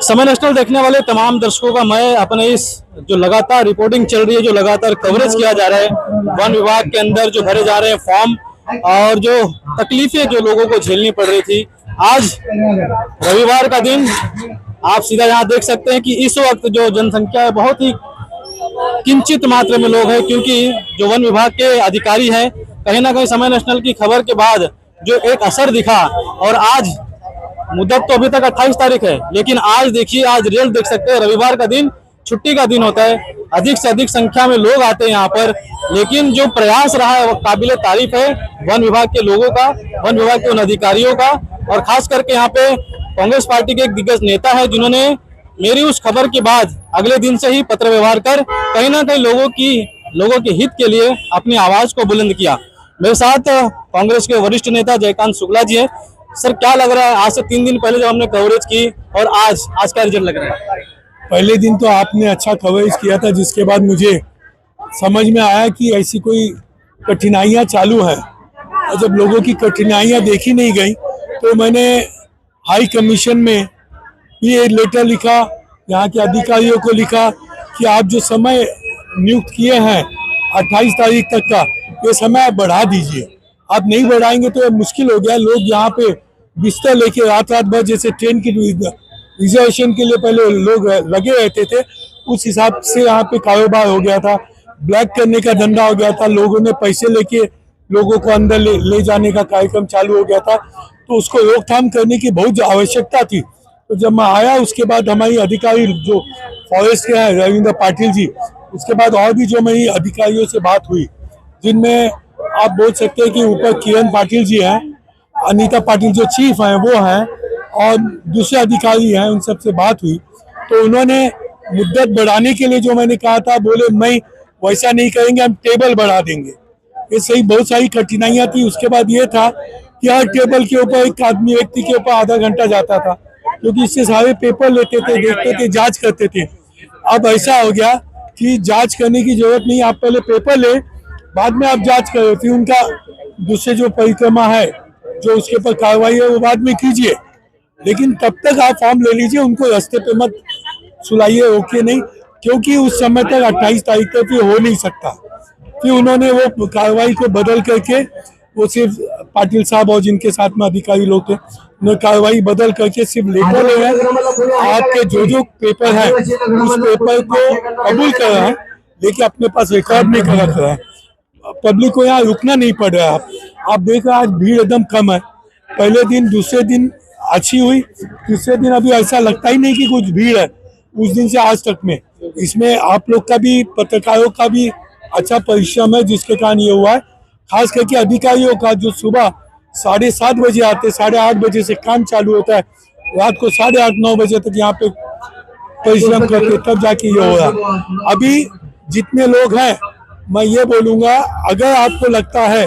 समय नेशनल देखने वाले तमाम दर्शकों का मैं अपने इस जो लगातार रिपोर्टिंग चल रही है, जो लगातार कवरेज किया जा रहा है वन विभाग के अंदर जो भरे जा रहे हैं फॉर्म और जो तकलीफें जो लोगों को झेलनी पड़ रही थी, आज रविवार का दिन आप सीधा यहाँ देख सकते हैं कि इस वक्त जो जनसंख्या है बहुत ही किंचित मात्रा में लोग हैं, क्योंकि जो वन विभाग के अधिकारी हैं कहीं ना कहीं समय नेशनल की खबर के बाद जो एक असर दिखा। और आज मुद्दत तो अभी तक 28 तारीख है, लेकिन आज देखिए, आज रियल देख सकते हैं, रविवार का दिन छुट्टी का दिन होता है, अधिक से अधिक संख्या में लोग आते हैं यहाँ पर। लेकिन जो प्रयास रहा है वो काबिले तारीफ है वन विभाग के लोगों का, वन विभाग के उन अधिकारियों का, और खास करके यहाँ पे कांग्रेस पार्टी के एक दिग्गज नेता है जिन्होंने मेरी उस खबर के बाद अगले दिन से ही पत्र व्यवहार कर कहीं ना कहीं लोगों के हित के लिए अपनी आवाज को बुलंद किया। मेरे साथ कांग्रेस के वरिष्ठ नेता जयकांत शुक्ला जी है। सर, क्या लग रहा है, आज से 3 दिन पहले जब हमने कवरेज की और आज का रिजल्ट लग रहा है? पहले दिन तो आपने अच्छा कवरेज किया था, जिसके बाद मुझे समझ में आया कि ऐसी कोई कठिनाइयां चालू है, और जब लोगों की कठिनाइयां देखी नहीं गई तो मैंने हाई कमीशन में ये लेटर लिखा, यहाँ के अधिकारियों को लिखा कि आप जो समय नियुक्त किए हैं 28 तारीख तक का, ये समय आप बढ़ा दीजिए। आप नहीं बढ़ाएंगे तो मुश्किल हो गया। लोग यहाँ पे बिस्तर लेके रात भर, जैसे ट्रेन की रिजर्वेशन के लिए पहले लोग लगे रहते थे, उस हिसाब से यहाँ पे कारोबार हो गया था, ब्लैक करने का धंधा हो गया था, लोगों ने पैसे लेके लोगों को अंदर ले जाने का कार्यक्रम चालू हो गया था। तो उसको रोकथाम करने की बहुत आवश्यकता थी। तो जब मैं आया उसके बाद हमारी अधिकारी जो फॉरेस्ट के हैं रविंद्र पाटिल जी, उसके बाद और भी जो मेरी अधिकारियों से बात हुई, जिनमें आप बोल सकते हैं कि ऊपर किरण पाटिल जी हैं, अनीता पाटिल जो चीफ हैं वो हैं, और दूसरे अधिकारी हैं, उन सब से बात हुई। तो उन्होंने मुद्दत बढ़ाने के लिए जो मैंने कहा था, बोले नहीं वैसा नहीं करेंगे, हम टेबल बढ़ा देंगे। ये सही, बहुत सारी कठिनाइयां थी। उसके बाद ये था कि हर टेबल के ऊपर एक आदमी व्यक्ति के ऊपर आधा घंटा जाता था, क्योंकि इससे सारे पेपर लेते थे, देखते थे, जांच करते थे। अब ऐसा हो गया कि जांच करने की जरूरत नहीं, आप पहले पेपर ले, बाद में आप जांच करो, फिर उनका दूसरे जो परिक्रमा है, जो उसके ऊपर कार्रवाई है, वो बाद में कीजिए। लेकिन तब तक आप फॉर्म ले लीजिए, उनको रास्ते पे मत सुलाइए, रोकिए नहीं, क्योंकि उस समय तक 28 तारीख तक फिर हो नहीं सकता। फिर उन्होंने वो कार्रवाई को बदल करके, वो सिर्फ पाटिल साहब और जिनके साथ में अधिकारी लोग थे, उन्होंने कार्रवाई बदल करके सिर्फ लेटर ले हैं, आपके जो पेपर है उस पेपर को कबूल कर रहे हैं, लेकिन अपने पास रिकॉर्ड नहीं कर रख रहे हैं। पब्लिक को यहाँ रुकना नहीं पड़ रहा है। आप देख रहे हैं आज भीड़ एकदम कम है। पहले दिन, दूसरे दिन अच्छी हुई, तीसरे दिन अभी ऐसा लगता ही नहीं कि कुछ भीड़ है उस दिन से आज तक में। इसमें आप लोग का भी, पत्रकारों का भी अच्छा परिश्रम है, जिसके कारण ये हुआ है। खास करके अधिकारियों का, जो सुबह 7:30 बजे आते, 8:30 बजे से काम चालू होता है, रात को 8:30-9 बजे तक यहाँ पे परिश्रम करके तब जाके ये हो रहा। अभी जितने लोग हैं, मैं ये बोलूँगा, अगर आपको लगता है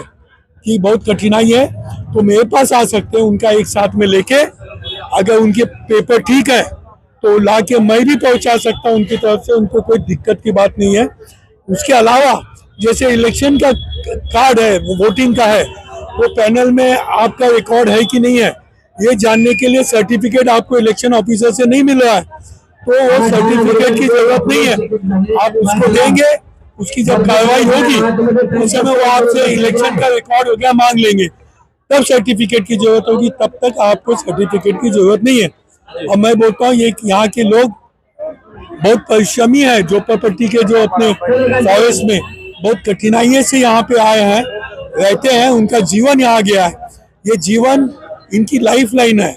कि बहुत कठिनाई है तो मेरे पास आ सकते हैं, उनका एक साथ में लेके, अगर उनके पेपर ठीक है तो ला के मैं भी पहुंचा सकता हूं उनकी तरफ से, उनको कोई दिक्कत की बात नहीं है। उसके अलावा जैसे इलेक्शन का कार्ड है, वो वोटिंग का है, वो पैनल में आपका रिकॉर्ड है कि नहीं है, ये जानने के लिए सर्टिफिकेट आपको इलेक्शन ऑफिसर से नहीं मिल रहा है, तो वो सर्टिफिकेट की जरूरत नहीं है। आप उसको देंगे, उसकी जब कार्रवाई होगी उस समय वो आपसे इलेक्शन का रिकॉर्ड हो गया मांग लेंगे, तब सर्टिफिकेट की जरूरत होगी, तब तक आपको सर्टिफिकेट की जरूरत नहीं है। और मैं बोलता हूँ ये यहाँ के लोग बहुत परिश्रमी है, जो प्रॉपर्टी के, जो अपने फॉरेस्ट में बहुत कठिनाइयों से यहाँ पे आए हैं, रहते हैं, उनका जीवन यहाँ गया है, ये जीवन इनकी लाइफ लाइन है।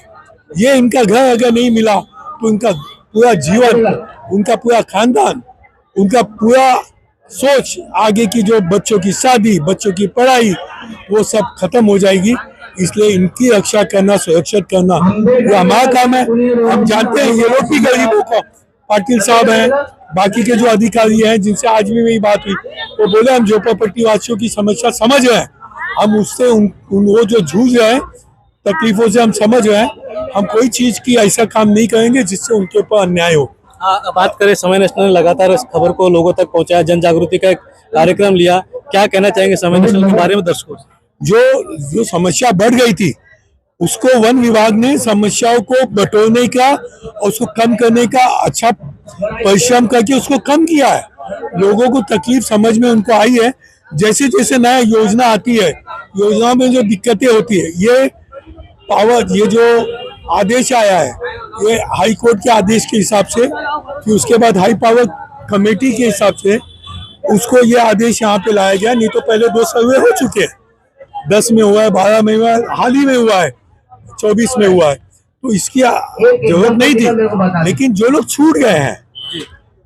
ये इनका घर अगर नहीं मिला तो उनका पूरा जीवन, उनका पूरा खानदान, उनका पूरा सोच, आगे की जो बच्चों की शादी, बच्चों की पढ़ाई, वो सब खत्म हो जाएगी। इसलिए इनकी रक्षा करना, सुरक्षित करना, वो हमारा काम है। हम जानते हैं ये लोग भी गरीबों को, पाटिल साहब हैं, बाकी के जो अधिकारी हैं जिनसे आज भी मेरी बात हुई, वो बोले हम झोपड़पट्टी वासियों की समस्या समझ रहे हैं, हम उससे वो जो जूझ रहे हैं तकलीफों से हम समझ रहे हैं। हम कोई चीज की ऐसा काम नहीं करेंगे जिससे उनके ऊपर अन्याय हो। बात करें, समय नेशनल ने लगातार इस खबर को लोगों तक पहुंचाया, जन जागृति का एक कार्यक्रम लिया, क्या कहना चाहेंगे समय नेशनल के बारे में दर्शकों से? जो समस्या बढ़ गई थी, उसको वन विभाग ने समस्याओं को बटोरने का और उसको कम करने का अच्छा परिश्रम करके उसको कम किया है। लोगों को तकलीफ समझ में उनको आई है। जैसे जैसे नया योजना आती है, योजना में जो दिक्कतें होती है, ये जो आदेश आया है, ये हाई कोर्ट के आदेश के हिसाब से, कि उसके बाद हाई पावर कमेटी के हिसाब से उसको ये आदेश यहाँ पे लाया गया। नहीं तो पहले 2 सर्वे हो चुके हैं, 10 में हुआ है, 12 में हुआ है, हाल ही में हुआ है, 24 में हुआ है। तो इसकी जरूरत नहीं थी, लेकिन जो लोग छूट गए हैं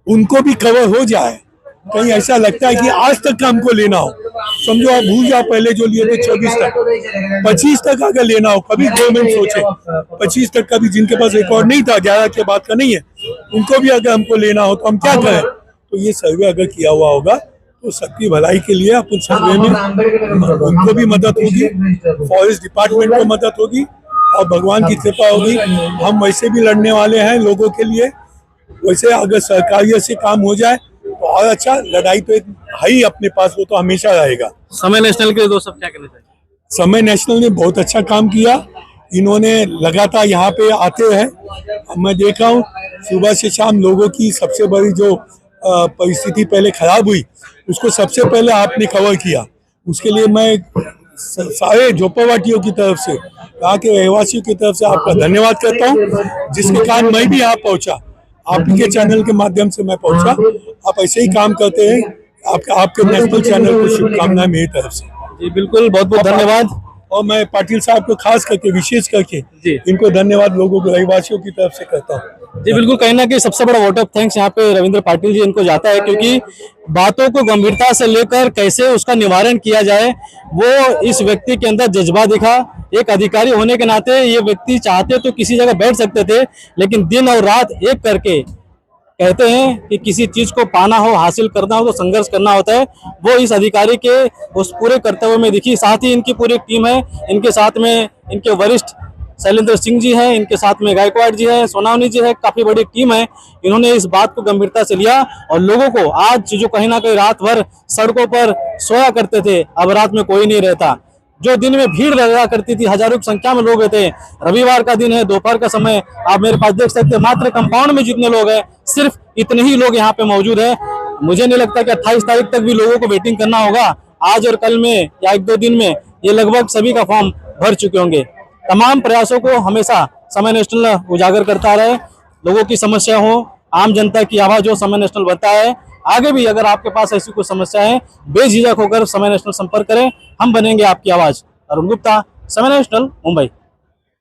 उनको भी कवर हो जाए। कहीं ऐसा लगता है कि आज तक का हमको लेना हो, समझो आप भूल जाओ, पहले जो लिए थे 24 तक, 25 तक अगर लेना हो, कभी गवर्नमेंट सोचे 25 तक का भी जिनके पास रिकॉर्ड नहीं था, 11 के बाद का नहीं है, उनको भी अगर हमको लेना हो तो हम क्या करें। तो ये सर्वे अगर किया हुआ होगा तो सबकी भलाई के लिए अपन सर्वे में उनको भी मदद होगी, फॉरेस्ट डिपार्टमेंट को मदद होगी और भगवान की कृपा होगी। हम वैसे भी लड़ने वाले हैं लोगों के लिए, वैसे अगर सरकारियत से काम हो जाए तो और अच्छा। लड़ाई तो एक है ही अपने पास, वो तो हमेशा रहेगा। समय नेशनल के दोस्त सब क्या कहना चाहिए? समय नेशनल ने बहुत अच्छा काम किया। इन्होंने लगातार यहाँ पे आते हैं, मैं देख रहा हूँ सुबह से शाम लोगों की सबसे बड़ी जो परिस्थिति पहले खराब हुई उसको सबसे पहले आपने कवर किया। उसके लिए मैं सारे झोपड़पट्टियों की तरफ से, यहाँ के रहवासियों की तरफ से आपका धन्यवाद करता हूँ, जिसके कारण मैं भी यहाँ पहुँचा। आप के चैनल के माध्यम से मैं पहुँचा। आप ऐसे ही काम करते हैं। आपके नेशनल चैनल को शुभकामनाएं मेरी तरफ से। जी बिल्कुल, बहुत बहुत धन्यवाद। और मैं पाटिल साहब को खास करके, विशेष करके जी इनको धन्यवाद लोगों को, रहवासियों की तरफ से करता हूँ। जी बिल्कुल, कहीं ना कहीं सबसे बड़ा वोट ऑफ थैंक्स यहाँ पे रविंद्र पाटिल जी इनको जाता है, क्योंकि बातों को गंभीरता से लेकर कैसे उसका निवारण किया जाए वो इस व्यक्ति के अंदर जज्बा दिखा। एक अधिकारी होने के नाते ये व्यक्ति चाहते तो किसी जगह बैठ सकते थे, लेकिन दिन और रात एक करके, कहते हैं कि किसी चीज को पाना हो, हासिल करना हो तो संघर्ष करना होता है, वो इस अधिकारी के उस पूरे कर्तव्य में दिखी। साथ ही इनकी पूरी टीम है, इनके साथ में इनके वरिष्ठ शैलेंद्र सिंह जी हैं, इनके साथ में गायकवाड़ जी हैं, सोनावनी जी है, काफी बड़ी टीम है। इन्होंने इस बात को गंभीरता से लिया और लोगों को आज जो कहीं ना कहीं रात भर सड़कों पर सोया करते थे, अब रात में कोई नहीं रहता। जो दिन में भीड़ लगा करती थी, हजारों की संख्या में लोग थे, रविवार का दिन है, दोपहर का समय, आप मेरे पास देख सकते हैं, मात्र कंपाउंड में जितने लोग हैं सिर्फ इतने ही लोग यहाँ पे मौजूद है। मुझे नहीं लगता कि 28 तारीख तक भी लोगों को वेटिंग करना होगा। आज और कल में या 1-2 दिन में ये लगभग सभी का फॉर्म भर चुके होंगे। तमाम प्रयासों को हमेशा समय नेशनल उजागर करता रहे, लोगों की समस्या हो, आम जनता की आवाज हो, समय नेशनल बनता है। आगे भी अगर आपके पास ऐसी कोई समस्या है, बेझिझक होकर समय नेशनल संपर्क करें, हम बनेंगे आपकी आवाज। अरुण गुप्ता, समय नेशनल, मुंबई।